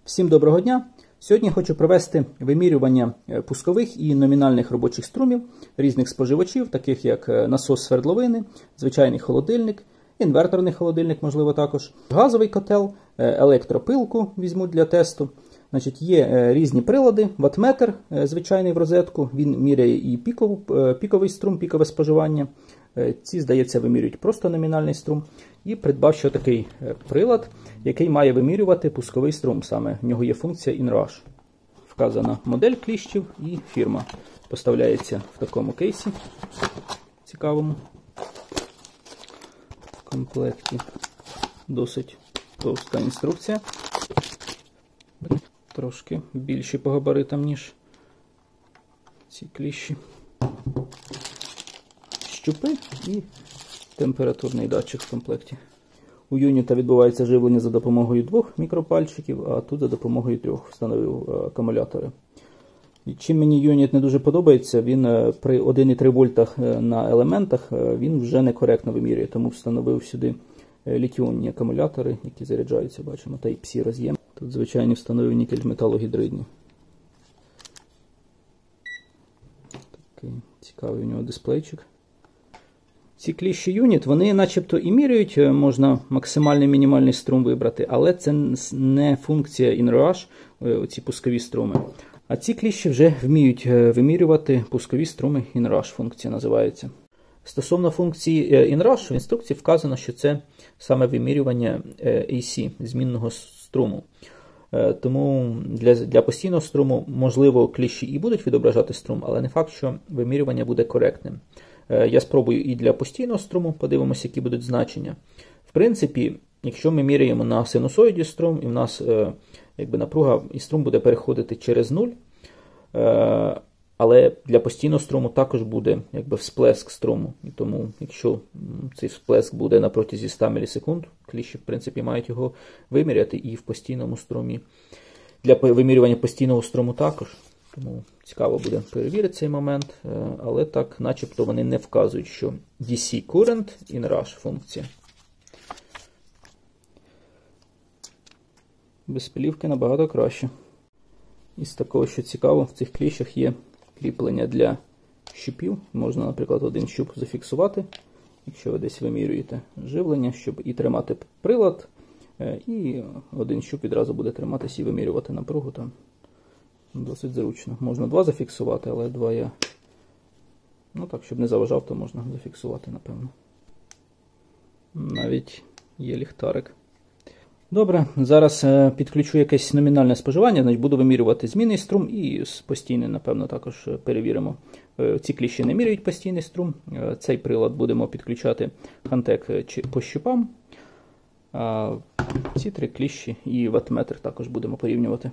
Всім доброго дня! Сьогодні хочу провести вимірювання пускових і номінальних робочих струмів різних споживачів, таких як насос свердловини, звичайний холодильник, інверторний холодильник, можливо також, газовий котел, електропилку візьму для тесту. Є різні прилади, ваттметр звичайний в розетку, він міряє і піковий струм, пікове споживання. Ці, здається, вимірюють просто номінальний струм. І придбав ще такий прилад, який має вимірювати пусковий струм. Саме в нього є функція InRush. Вказана модель кліщів і фірма. Поставляється в такому кейсі цікавому. В комплекті досить товста інструкція. Трошки більші по габаритам, ніж ці кліщі. Щупи і температурний датчик в комплекті. У юніта відбувається живлення за допомогою 2 мікропальчиків, а тут за допомогою 3 встановив акумулятори. І чим мені юніт не дуже подобається, він при 1,3 вольтах на елементах він вже некоректно вимірює, тому встановив сюди літіонні акумулятори, які заряджаються, бачимо, Type-C роз'єм. Тут, звичайно, встановив нікель-металогідридні. Такий цікавий у нього дисплейчик. Ці кліщі юніт, вони начебто і міряють, можна максимальний мінімальний струм вибрати, але це не функція InRush, ці пускові струми. А ці кліщі вже вміють вимірювати пускові струми, InRush функція називається. Стосовно функції InRush, в інструкції вказано, що це саме вимірювання AC, змінного струму. Тому для постійного струму, можливо, кліщі і будуть відображати струм, але не факт, що вимірювання буде коректним. Я спробую і для постійного струму, подивимося, які будуть значення. В принципі, якщо ми міряємо на синусоїді струм, і в нас напруга і струм буде переходити через 0, але для постійного струму також буде всплеск струму. І тому, якщо цей всплеск буде на протязі 100 мілісекунд, кліщі, в принципі, мають його виміряти і в постійному струмі. Для вимірювання постійного струму також. Тому цікаво буде перевірити цей момент, але так, начебто вони не вказують, що DC Current InRush функція. Без плівки набагато краще. Із такого, що цікаво, в цих кліщах є кріплення для щупів. Можна, наприклад, один щуп зафіксувати, якщо ви десь вимірюєте живлення, щоб і тримати прилад, і один щуп відразу буде триматися і вимірювати напругу там. Досить зручно. Можна 2 зафіксувати, але 2 я... так, щоб не заважав, то можна зафіксувати, напевно. Навіть є ліхтарик. Добре, зараз підключу якесь номінальне споживання, буду вимірювати змінний струм і постійний, напевно, також перевіримо. Ці кліщі не міряють постійний струм. Цей прилад будемо підключати Hantek по щупам. Ці 3 кліщі і ваттметр також будемо порівнювати.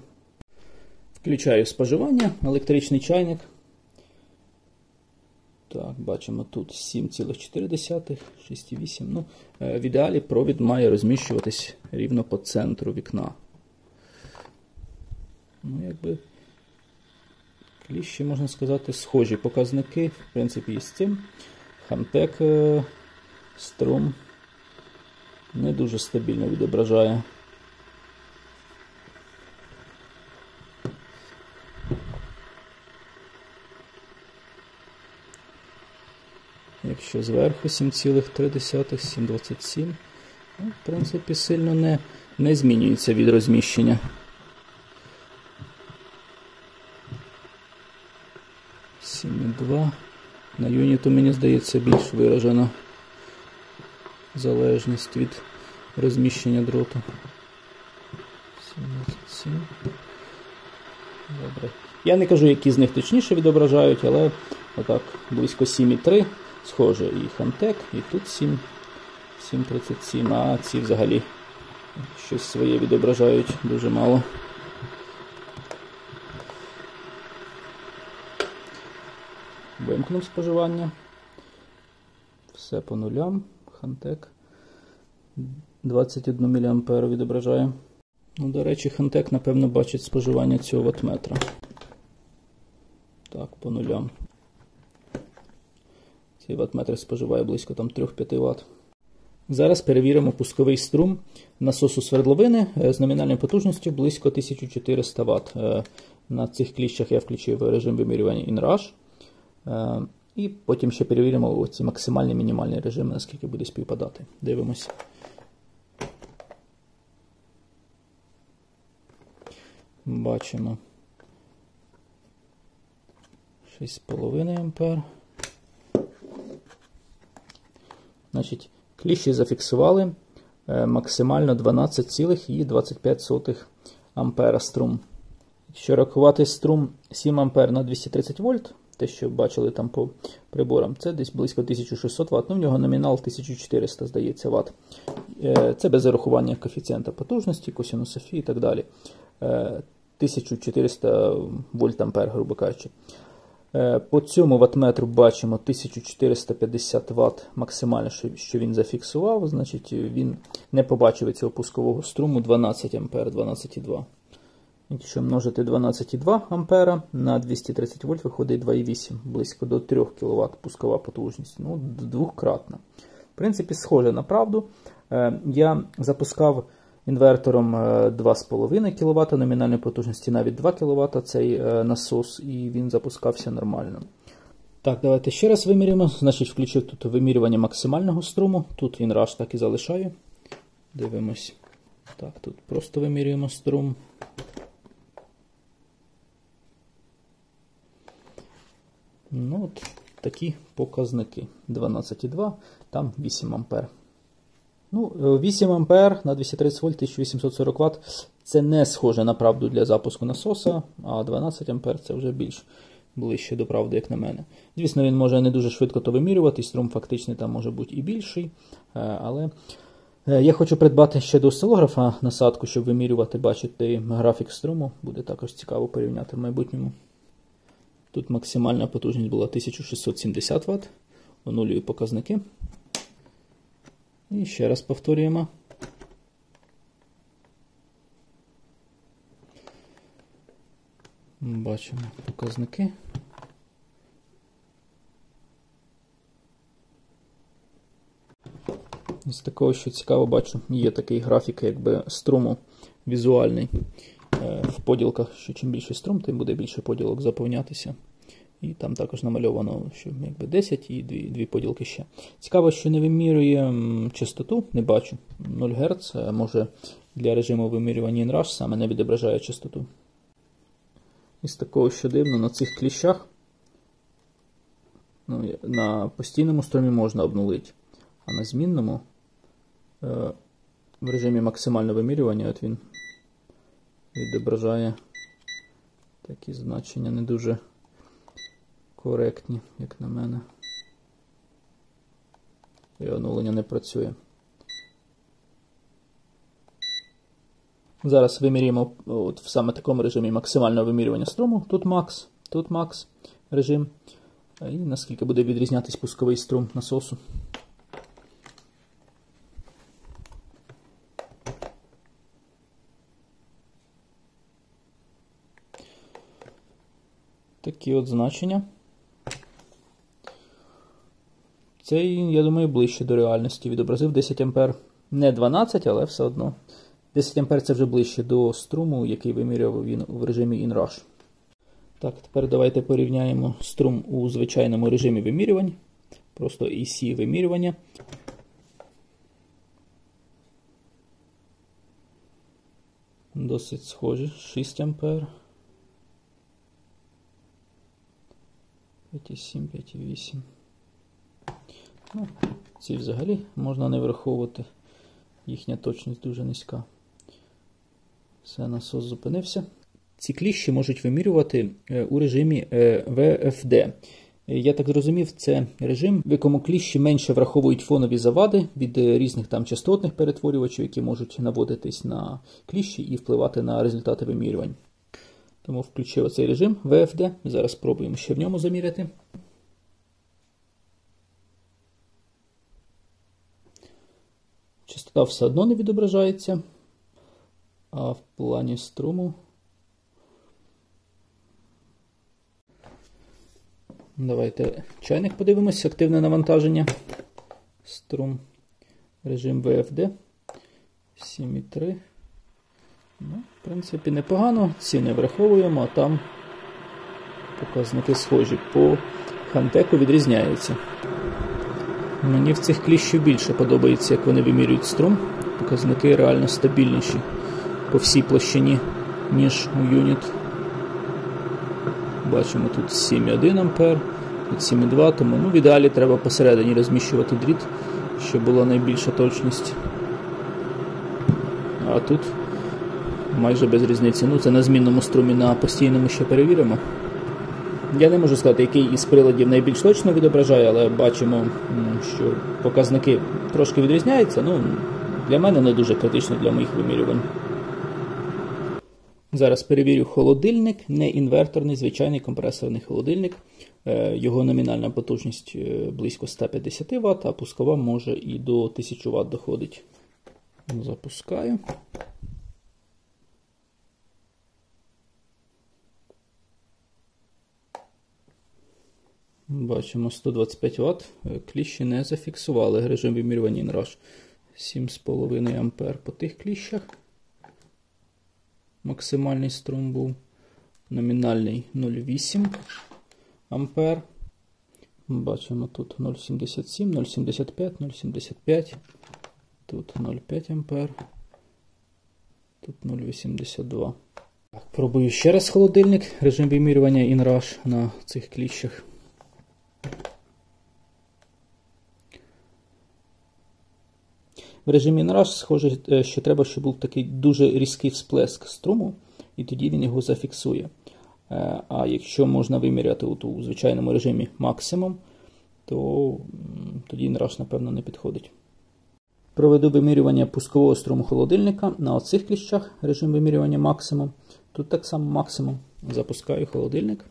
Включаю споживання, електричний чайник. Так, бачимо тут 7,4, 6,8. В ідеалі провід має розміщуватись рівно по центру вікна. Кліщі, можна сказати, схожі показники, в принципі, і з цим. Hantek струм не дуже стабільно відображає. Якщо зверху 7,3, 7,27, в принципі, сильно не змінюється від розміщення. 7,2. На юніту, мені здається, більш виражена залежність від розміщення дроту. 7,27. Добре. Я не кажу, які з них точніше відображають, але отак, близько 7,3. Схоже, і Hantek, і тут 7,37, а ці взагалі щось своє відображають дуже мало. Вимкнув споживання. Все по нулям. Hantek 21 мА відображає. До речі, Hantek, напевно, бачить споживання цього ваттметра. Так, по нулям. Цей ваттметр споживає близько 3-5 Вт. Зараз перевіримо пусковий струм насосу свердловини з номінальною потужністю близько 1400 Вт. На цих кліщах я включив режим вимірювання InRush. І потім ще перевіримо ці максимальні мінімальні режими, наскільки буде співпадати. Дивимося. Бачимо 6,5 А. Значить, кліщі зафіксували максимально 12,25 А струм. Якщо рахувати струм 7 А на 230 вольт, те, що бачили там по приборам, це десь близько 1600 Вт. Ну, в нього номінал 1400, здається, Вт. Це без зарахування коефіцієнта потужності, косинуса фі і так далі. 1400 вольт ампер, грубо кажучи. По цьому ваттметру бачимо 1450 Вт максимально, що він зафіксував. Значить, він не побачив цього пускового струму 12 А, 12,2. Якщо множити 12,2 А на 230 вольт, виходить 2,8, близько до 3 кВт пускова потужність. Ну, двократна. В принципі, схоже на правду. Я запускав інвертором 2,5 кВт номінальної потужності, навіть 2 кВт цей насос, і він запускався нормально. Так, давайте ще раз вимірюємо. Значить, включив тут вимірювання максимального струму. Тут InRush так і залишаю. Дивимось. Так, тут просто вимірюємо струм. Ну, от такі показники. 12,2, там 8 А. Ну, 8 А на 230 вольт, 1840 Вт. Це не схоже на правду для запуску насоса, а 12 А це вже більш ближче до правди, як на мене. Звісно, він може не дуже швидко то вимірювати, струм фактичний там може бути і більший. Але я хочу придбати ще до осцилографа насадку, щоб вимірювати, бачити графік струму. Буде також цікаво порівняти в майбутньому. Тут максимальна потужність була 1670 Вт. Онулюю показники. І ще раз повторюємо. Бачимо показники. З такого, що цікаво, бачу, є такий графік, якби струму візуальний в поділках, що чим більший струм, тим буде більше поділок заповнятися. І там також намальовано, що якби 10 і 2 поділки ще. Цікаво, що не вимірює частоту, не бачу. 0 Гц, може для режиму вимірювання InRush саме не відображає частоту. І з такого, що дивно, на цих кліщах на постійному струмі можна обнулити, а на змінному в режимі максимального вимірювання от він відображає такі значення не дуже коректні, як на мене. І оновлення не працює. Зараз вимірюємо от в саме такому режимі максимального вимірювання струму. Тут макс режим. І наскільки буде відрізнятись пусковий струм насосу. Такі от значення. Цей, я думаю, ближче до реальності. Відобразив 10 А. Не 12, але все одно. 10 А це вже ближче до струму, який вимірював він в режимі InRush. Так, тепер давайте порівняємо струм у звичайному режимі вимірювань. Просто EC вимірювання. Досить схожі. 6 А. 5,7, 5,8. Ну, ці взагалі можна не враховувати. Їхня точність дуже низька. Все, насос зупинився. Ці кліщі можуть вимірювати у режимі VFD. Я так зрозумів, це режим, в якому кліщі менше враховують фонові завади від різних там частотних перетворювачів, які можуть наводитись на кліщі і впливати на результати вимірювань. Тому включив оцей режим VFD. Зараз спробуємо ще в ньому заміряти. Частота все одно не відображається, а в плані струму. Давайте чайник подивимося, активне навантаження. Струм Режим VFD 7,3. Ну, в принципі, непогано. Ціни враховуємо, а там показники схожі. По Хантеку відрізняються. Мені в цих кліщів більше подобається, як вони вимірюють струм. Показники реально стабільніші по всій площині, ніж у юніт. Бачимо тут 7,1 А, тут 7,2, тому в ідеалі треба посередині розміщувати дріт, щоб була найбільша точність. А тут майже без різниці. Ну, це на змінному струмі, на постійному ще перевіримо. Я не можу сказати, який із приладів найбільш точно відображає, але бачимо, що показники трошки відрізняються. Ну, для мене не дуже критично для моїх вимірювань. Зараз перевірю холодильник, не інверторний, звичайний компресорний холодильник. Його номінальна потужність близько 150 Вт, а пускова може і до 1000 Вт доходить. Запускаю. Бачимо 125 Вт. Кліщі не зафіксували режим вимірювання InRush. 7,5 А по тих кліщах. Максимальний струм був. Номінальний 0,8 А. Бачимо тут 0,77, 0,75, 0,75. Тут 0,5 А. Тут 0,82. Пробую ще раз холодильник. Режим вимірювання InRush на цих кліщах. В режимі InRush схоже, що треба, щоб був такий дуже різкий всплеск струму, і тоді він його зафіксує. А якщо можна виміряти у звичайному режимі максимум, то тоді InRush, напевно, не підходить. Проведу вимірювання пускового струму холодильника на оцих кліщах, режим вимірювання максимум. Тут так само максимум. Запускаю холодильник.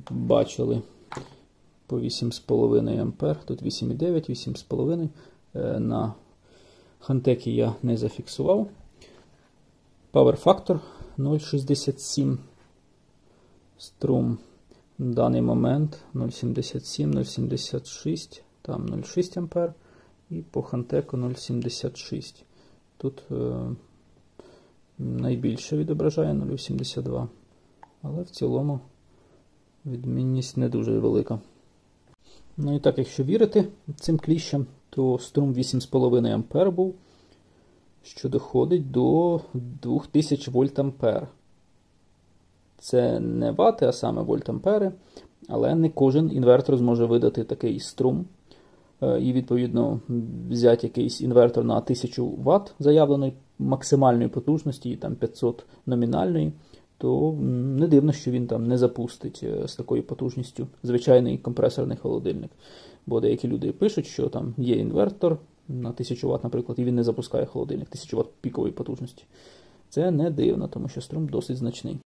Бачили по 8,5 А, тут 8,9, 8,5. На Хантекі я не зафіксував. Power Factor 0,67. Струм в даний момент 0,77, 0,76, там 0,6 А. І по Хантеку 0,76. Тут найбільше відображає 0,82. Але в цілому відмінність не дуже велика. Ну і так, якщо вірити цим кліщам, то струм 8,5 А був, що доходить до 2000 вольт-ампер. Це не вати, а саме вольт-ампери, але не кожен інвертор зможе видати такий струм. І, відповідно, взяти якийсь інвертор на 1000 Вт заявленої максимальної потужності, і там 500 номінальної, то не дивно, що він там не запустить з такою потужністю звичайний компресорний холодильник. Бо деякі люди пишуть, що там є інвертор на 1000 Вт, наприклад, і він не запускає холодильник 1000 Вт пікової потужності. Це не дивно, тому що струм досить значний.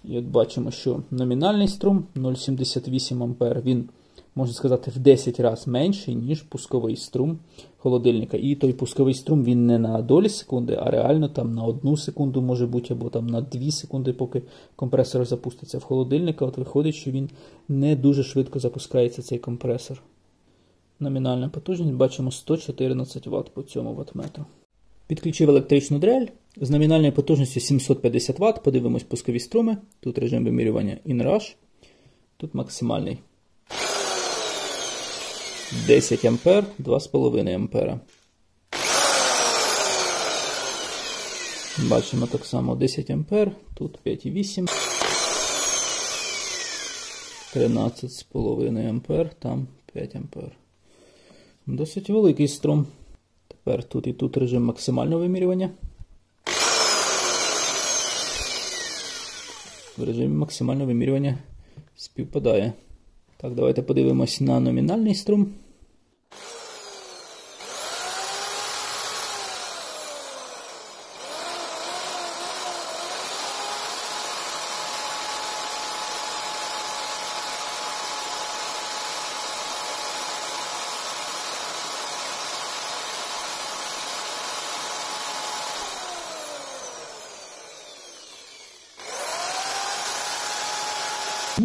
І от бачимо, що номінальний струм 0,78 А, він, можна сказати, в 10 разів менший, ніж пусковий струм холодильника. І той пусковий струм, він не на долі секунди, а реально там на 1 секунду може бути, або там на 2 секунди, поки компресор запуститься. В холодильника от виходить, що він не дуже швидко запускається, цей компресор. Номінальна потужність, бачимо, 114 Вт по цьому ваттметру. Підключив електричну дрель з номінальною потужністю 750 Вт. Подивимось пускові струми. Тут режим вимірювання InRush. Тут максимальний 10 А, 2,5 А. Бачимо так само 10 А, тут 5,8. 13,5 А, там 5 А. Досить великий струм. Тепер тут і тут режим максимального вимірювання. В режимі максимального вимірювання співпадає. Так, давайте подивимось на номінальний струм.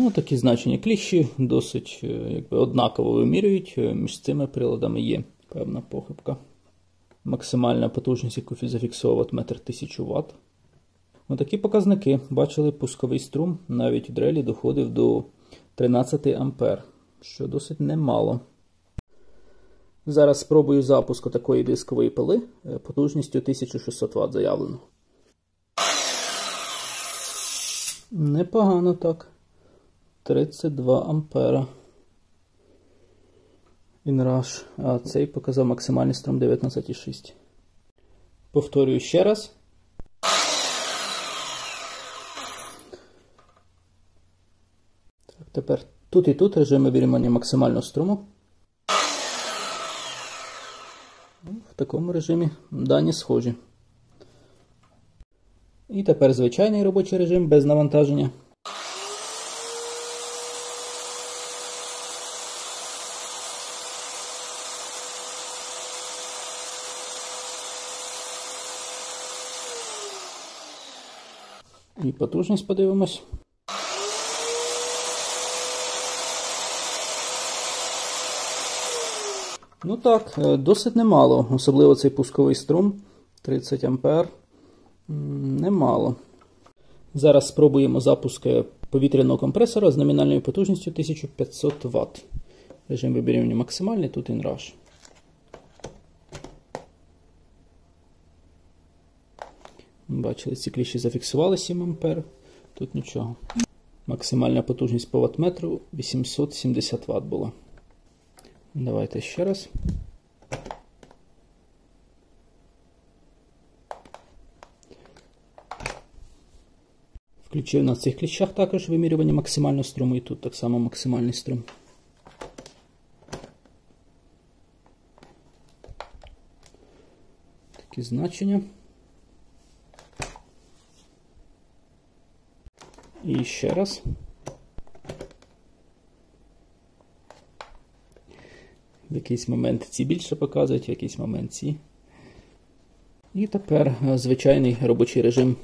Ну, такі значення кліщі досить однаково вимірюють. Між цими приладами є певна похибка. Максимальна потужність, яку зафіксував ваттметр 1000 Вт. Отакі показники. Бачили, пусковий струм навіть у дрелі доходив до 13 А, що досить немало. Зараз спробую запуск такої дискової пили потужністю 1600 Вт заявлено. Непогано так. 32 ампера. Інраш. А цей показав максимальний струм 19,6. Повторюю ще раз. Так, тепер тут і тут режими вимірювання максимального струму. В такому режимі дані схожі. І тепер звичайний робочий режим без навантаження. І потужність подивимось. Ну так, досить немало, особливо цей пусковий струм 30 А. Немало. Зараз спробуємо запуск повітряного компресора з номінальною потужністю 1500 Вт. Режим вибірювання максимальний, тут інраш. Бачили, ці кліщі зафіксували 7 А. Тут нічого. Максимальна потужність по ваттметру 870 Вт була. Давайте ще раз. Включив на цих кліщах також вимірювання максимального струму, і тут так само максимальний струм. Такі значення. І ще раз. В якийсь момент ці більше показують, в якийсь момент ці. І тепер звичайний робочий режим.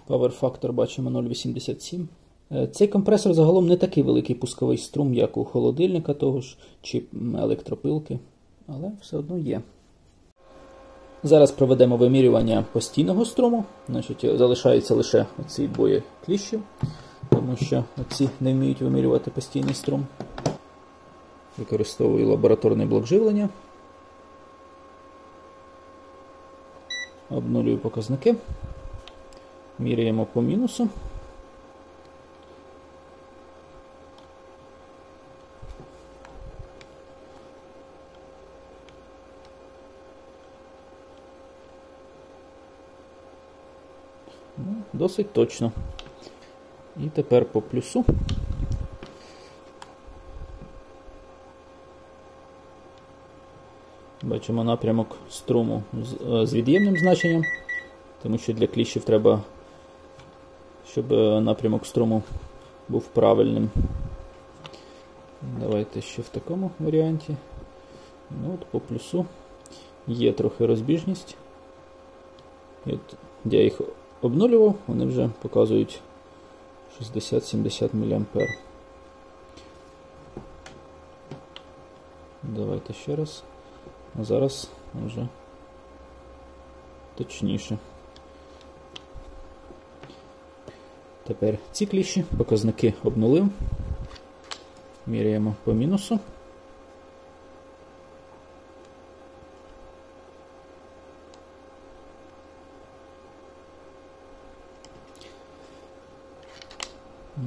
Power Factor бачимо 0,87. Цей компресор загалом не такий великий пусковий струм, як у холодильника того ж, чи електропилки, але все одно є. Зараз проведемо вимірювання постійного струму. Значить, залишаються лише оці двоє кліщів, тому що оці не вміють вимірювати постійний струм. Використовую лабораторний блок живлення. Обнулюю показники. Міряємо по мінусу. Досить точно. І тепер по плюсу. Бачимо напрямок струму з від'ємним значенням, тому що для кліщів треба, щоб напрямок струму був правильним. Давайте ще в такому варіанті. Ну, от по плюсу є трохи розбіжність. І от я їх обнулював, вони вже показують 60-70 мА. Давайте ще раз. А зараз вже точніше. Тепер ці кліщі, показники обнулив. Міряємо по мінусу.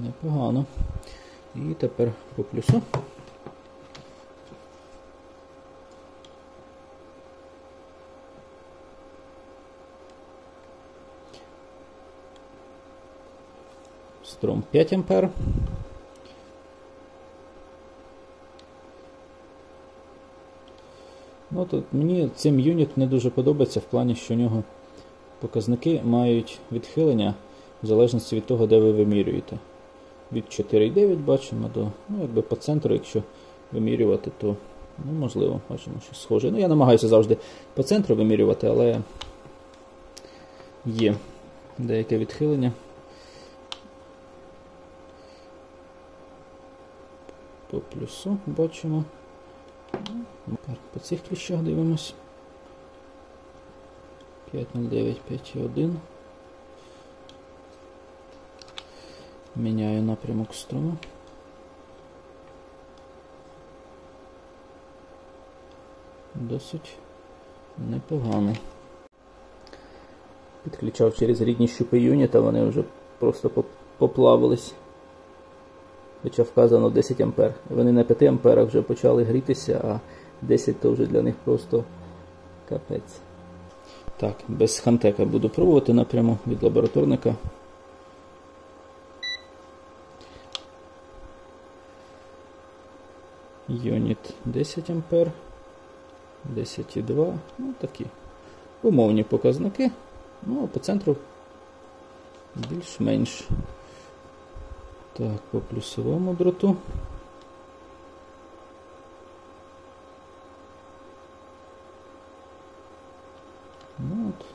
Непогано. І тепер по плюсу. Струм 5 А. Ну, тут мені цим юніт не дуже подобається в плані, що у нього показники мають відхилення в залежності від того, де ви вимірюєте. Від 4,9 бачимо до, ну, якби по центру, якщо вимірювати, то Ну, можливо, бачимо, що схоже. Ну, я намагаюся завжди по центру вимірювати, але є деяке відхилення. По плюсу бачимо. По цих кліщах дивимось. 5,09, 5,1. Міняю напрямок струму. Досить непогано. Підключав через рідні щупи юніта, вони вже просто поплавились. Хоча вказано 10 А. Вони на 5 амперах вже почали грітися, а 10 то вже для них просто капець. Так, без хантека буду пробувати напряму від лабораторника. Юніт 10 А, 10,2, ну такі умовні показники, ну а по центру більш-менш. Так, по плюсовому дроту. Ну от,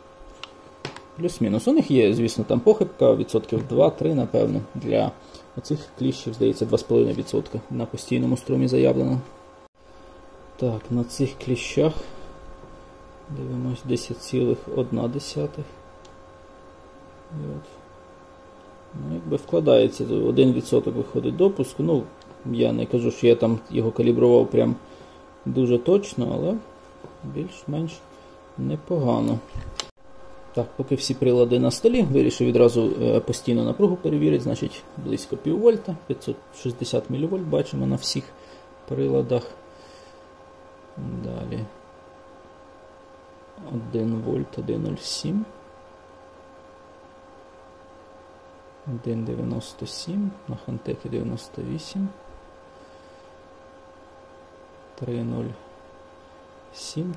плюс-мінус. У них є, звісно, там похибка, відсотків 2-3, напевно. Для оцих кліщів, здається, 2,5% на постійному струмі заявлено. Так, на цих кліщах дивимось 10,1. Ну, якби вкладається, 1% виходить допуску. Ну, я не кажу, що я там його калібрував прям дуже точно, але більш-менш непогано. Так, поки всі прилади на столі, вирішив відразу постійну напругу перевірити, значить близько пів вольта, 560 мВ бачимо на всіх приладах. Далі 1 вольт, 1,07. 1,97, на хантекі 98, 3,07,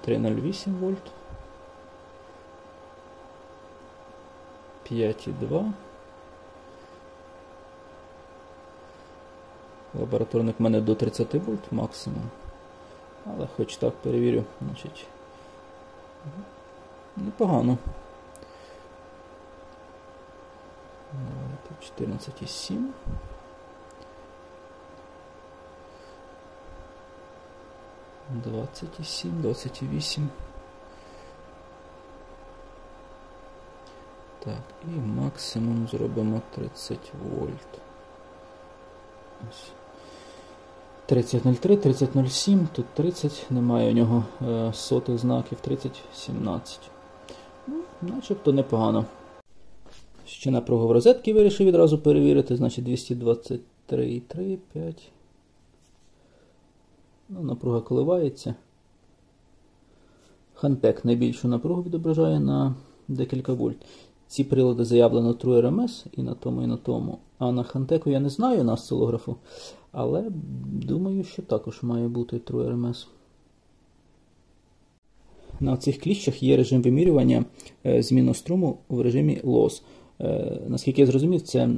3,08 вольт, 5,2. Лабораторник в мене до 30 вольт максимум, але хоч так перевірю, значить непогано. 14,7. ,27, 28. Так, і максимум зробимо 30 вольт. 30,03, 30,07, тут 30, немає у нього сотих знаків, 30,17. Ну, начебто непогано. Ще напругу в розетки вирішив відразу перевірити, значить 223,3, 5. Ну, напруга коливається. Хантек найбільшу напругу відображає на декілька вольт. Ці прилади заявлено True RMS і на тому, і на тому. А на хантеку я не знаю, на осцилографу, але думаю, що також має бути True RMS. На цих кліщах є режим вимірювання зміну струму в режимі LOS. Наскільки я зрозумів, це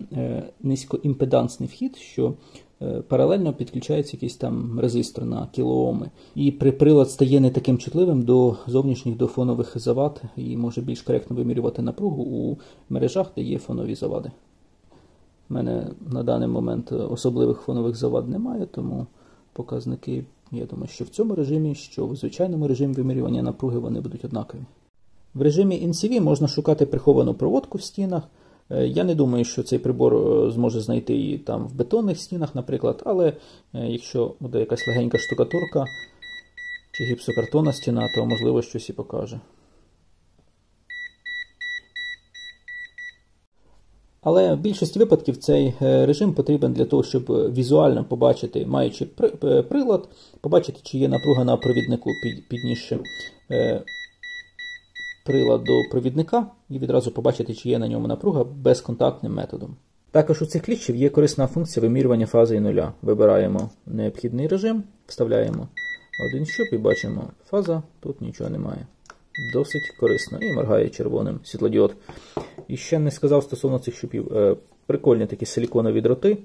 низькоімпедансний вхід, що паралельно підключається якийсь там резистор на кілооми. І прилад стає не таким чутливим до зовнішніх, до фонових завад і може більш коректно вимірювати напругу у мережах, де є фонові завади. У мене на даний момент особливих фонових завад немає, тому показники, я думаю, що в цьому режимі, що в звичайному режимі вимірювання напруги вони будуть однакові. В режимі NCV можна шукати приховану проводку в стінах. Я не думаю, що цей прибор зможе знайти її там в бетонних стінах, наприклад, але якщо буде якась легенька штукатурка чи гіпсокартонна стіна, то можливо щось і покаже. Але в більшості випадків цей режим потрібен для того, щоб візуально побачити, маючи прилад, побачити, чи є напруга на провіднику, піднісши прилад до провідника і відразу побачити, чи є на ньому напруга безконтактним методом. Також у цих кліщів є корисна функція вимірювання фази і нуля. Вибираємо необхідний режим, вставляємо один щуп і бачимо, фаза, тут нічого немає. Досить корисно і моргає червоним світлодіод. І ще не сказав стосовно цих щупів. Прикольні такі силіконові дроти,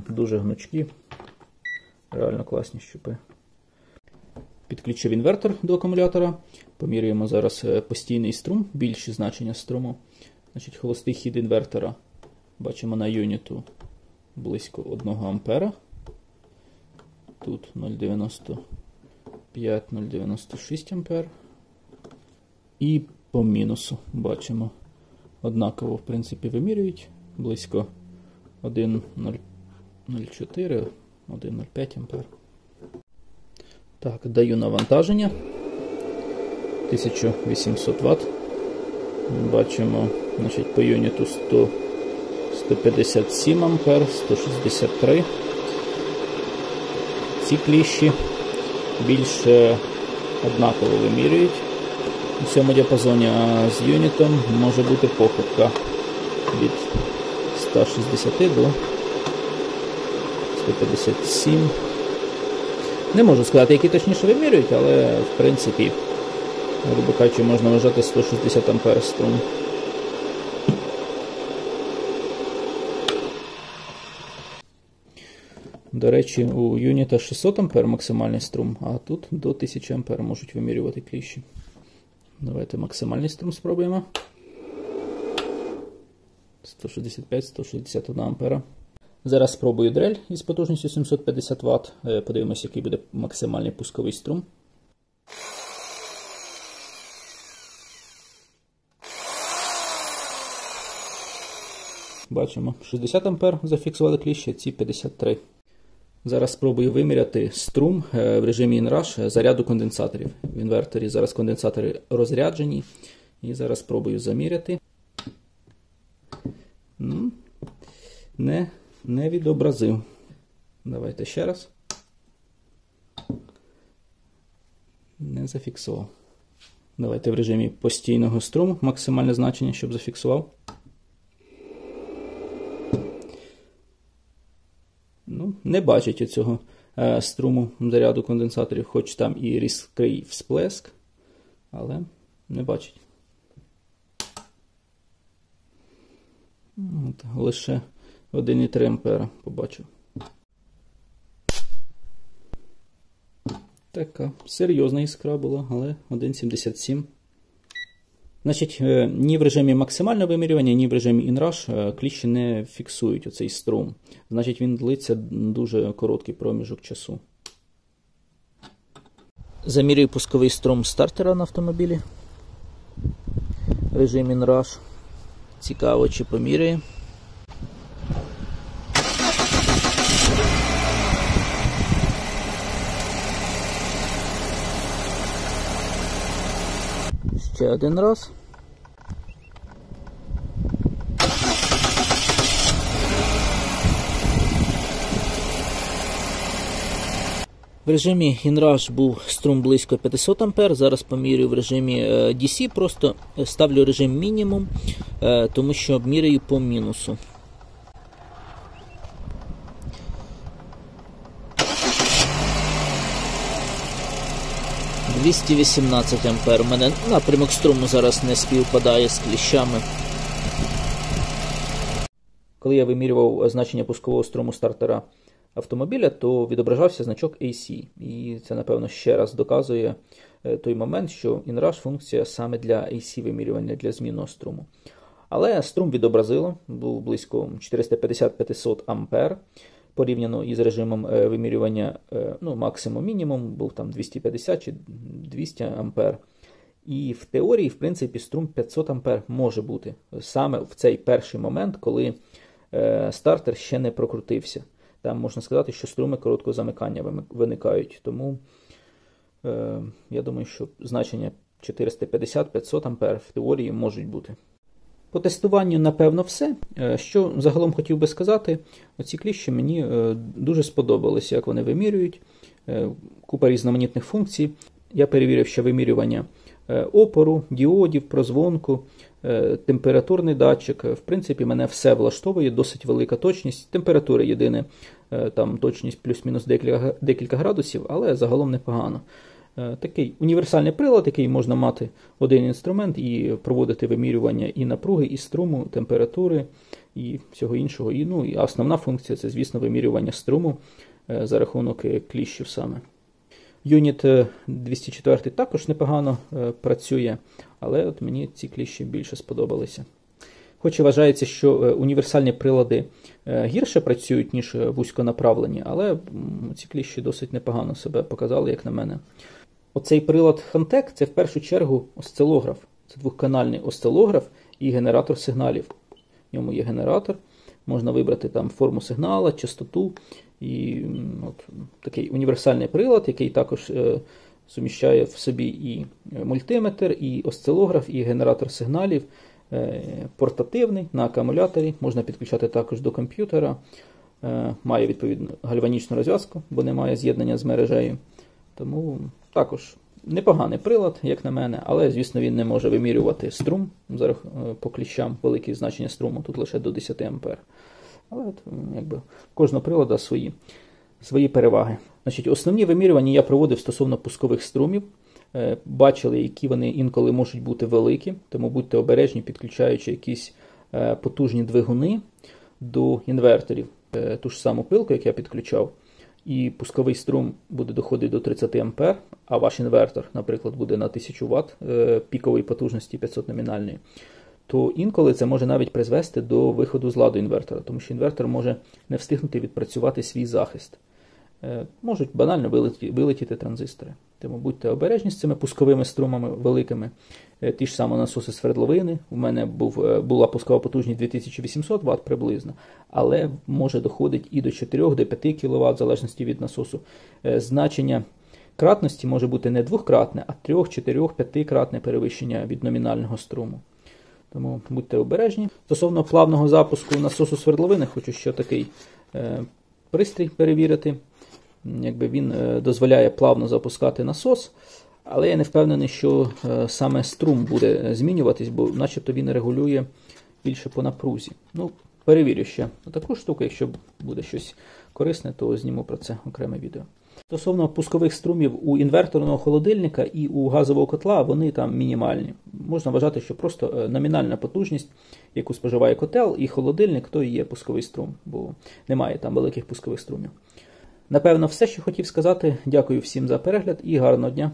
дуже гнучкі, реально класні щупи. Підключив інвертор до акумулятора. Поміряємо зараз постійний струм, більші значення струму. Значить, холостий хід інвертора бачимо на юніту близько 1 ампера. Тут 0,95-0,96 ампер. І по мінусу бачимо однаково, в принципі, вимірюють близько 1,04-1,05 ампер. Так, даю навантаження 1800 Вт. Бачимо, значить, по юніту 157 ампер, 163. Ці кліщі більш однаково вимірюють у цьому діапазоні, а з юнітом може бути похибка від 160 до 157. Не можу сказати, які точніше вимірюють, але в принципі, грубо кажучи, можна вважати 160 ампер струм. До речі, у юніта 600 ампер максимальний струм, а тут до 1000 ампер можуть вимірювати кліщі. Давайте максимальний струм спробуємо. 165-161 ампера. Зараз спробую дрель із потужністю 750 Вт. Подивимося, який буде максимальний пусковий струм. Бачимо, 60 ампер зафіксували кліщі, ці 53. Зараз спробую виміряти струм в режимі InRush заряду конденсаторів. В інверторі зараз конденсатори розряджені. І зараз спробую заміряти. Не відобразив. Давайте ще раз. Не зафіксував. Давайте в режимі постійного струму максимальне значення, щоб зафіксував. Не бачить цього струму заряду конденсаторів, хоч там і різкий всплеск, але не бачить. Лише 1,3 ампера побачив. Така серйозна іскра була, але 1,77. Значить, ні в режимі максимального вимірювання, ні в режимі InRush кліщі не фіксують оцей струм. Значить, він длиться дуже короткий проміжок часу. Замірюю пусковий струм стартера на автомобілі. Режим InRush. Цікаво, чи поміряє. Ще один раз. В режимі InRush був струм близько 500 ампер. Зараз помірюю в режимі DC, просто ставлю режим мінімум, тому що міряю по мінусу. – 218 ампер. У мене напрямок струму зараз не співпадає з кліщами. Коли я вимірював значення пускового струму стартера автомобіля, то відображався значок AC. І це, напевно, ще раз доказує той момент, що InRush функція саме для AC вимірювання, для змінного струму. Але струм відобразило, був близько 450-500 ампер. Порівняно із режимом вимірювання максимум-мінімум, був там 250 чи 200 ампер. І в теорії, в принципі, струм 500 ампер може бути саме в цей перший момент, коли стартер ще не прокрутився. Там можна сказати, що струми короткого замикання виникають. Тому я думаю, що значення 450-500 ампер в теорії можуть бути. По тестуванню, напевно, все. Що загалом хотів би сказати, оці кліщі мені дуже сподобалися, як вони вимірюють. Купа різноманітних функцій. Я перевірив ще вимірювання опору, діодів, прозвонку, температурний датчик. В принципі, мене все влаштовує, досить велика точність. Температура єдине, там точність плюс-мінус декілька градусів, але загалом непогано. Такий універсальний прилад, який можна мати один інструмент і проводити вимірювання і напруги, і струму, температури, і всього іншого. І основна функція – це, звісно, вимірювання струму за рахунок кліщів саме. Юніт 204 також непогано працює, але от мені ці кліщі більше сподобалися. Хоч і вважається, що універсальні прилади гірше працюють, ніж вузьконаправлені, але ці кліщі досить непогано себе показали, як на мене. Оцей прилад Hantek – це в першу чергу осцилограф. Це двохканальний осцилограф і генератор сигналів. В ньому є генератор, можна вибрати там форму сигнала, частоту. І от такий універсальний прилад, який також суміщає в собі і мультиметр, і осцилограф, і генератор сигналів. Портативний, на акумуляторі, можна підключати також до комп'ютера. Має відповідно гальванічну розв'язку, бо немає з'єднання з мережею. Тому також непоганий прилад, як на мене, але, звісно, він не може вимірювати струм по кліщам, велике значення струму, тут лише до 10 А. Але якби кожного приладу свої переваги. Значить, основні вимірювання я проводив стосовно пускових струмів. Бачили, які вони інколи можуть бути великі, тому будьте обережні, підключаючи якісь потужні двигуни до інверторів. Ту ж саму пилку, як я підключав, і пусковий струм буде доходити до 30 А, а ваш інвертор, наприклад, буде на 1000 Вт пікової потужності 500 номінальної, то інколи це може навіть призвести до виходу з ладу інвертора, тому що інвертор може не встигнути відпрацювати свій захист. Можуть банально вилетіти транзистори. Тому будьте обережні з цими пусковими струмами великими. Ті ж самі насоси свердловини. У мене була пускова потужність 2800 Вт приблизно, але може доходити і до 4-5 кВт, в залежності від насосу. Значення кратності може бути не двократне, а 3, 4, 5-кратне перевищення від номінального струму. Тому будьте обережні. Стосовно плавного запуску насосу свердловини, хочу ще такий пристрій перевірити. Якби він дозволяє плавно запускати насос, але я не впевнений, що саме струм буде змінюватись, бо начебто він регулює більше по напрузі. Ну, перевірю ще таку штуку, якщо буде щось корисне, то зніму про це окреме відео. Стосовно пускових струмів у інверторного холодильника і у газового котла, вони там мінімальні. Можна вважати, що просто номінальна потужність, яку споживає котел і холодильник, то і є пусковий струм, бо немає там великих пускових струмів. Напевно, все, що хотів сказати. Дякую всім за перегляд і гарного дня.